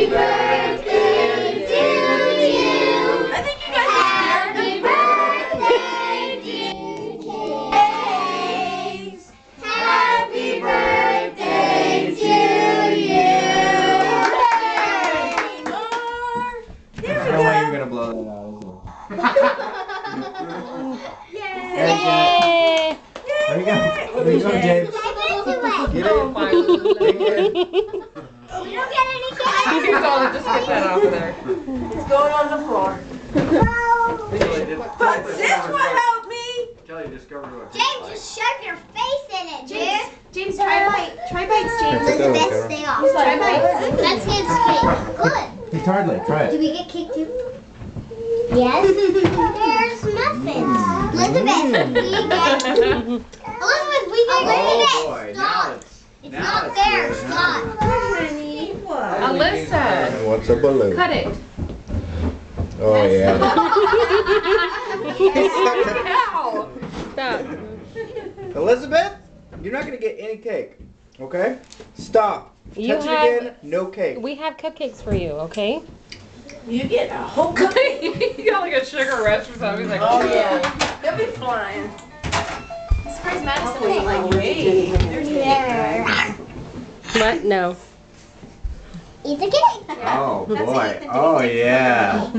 birthday to you. I think you guys Happy birthday, dear James. Happy birthday to you. Here we I don't know why go. you're gonna blow that out. Yay. There you go. There you go, James. Get it? We don't get any cake. Here's all, just get that off of there. It's going on the floor. But this will help me. Kelly discovered what. James, just shove your face in it, dude. James, try bite. Try bites, James. Let's the best stay off. Try bites. That's his cake. Good. Hey, Tardley, try Do it. we get cake too? Yes. There's muffins. Elizabeth, we get. Elizabeth, we get rid of it. boy, Stop. It's not fair. Stop. Alyssa, What's a balloon? cut it. Oh yeah. Ow. Stop. Elizabeth, you're not gonna get any cake. Okay? Stop. You Touch have- it again. No cake. We have cupcakes for you, okay? You get a whole cup. You got like a sugar rush or something. He's like, Oh yeah. They'll be flying. Surprise Madison. Wait, like, wait. There's What? No. Eat the cake. Oh boy. Oh yeah.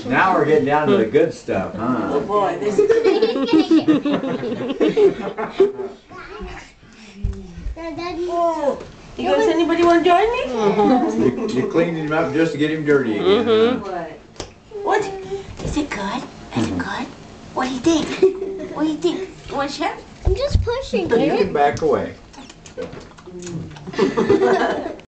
Now we're getting down to the good stuff, Oh huh? boy, this You guys, anybody want to join me? You cleaned him up just to get him dirty again. Mhm. What? Is it good? Is it good? What do you think? What do you think? You want to share? I'm just pushing You can back away.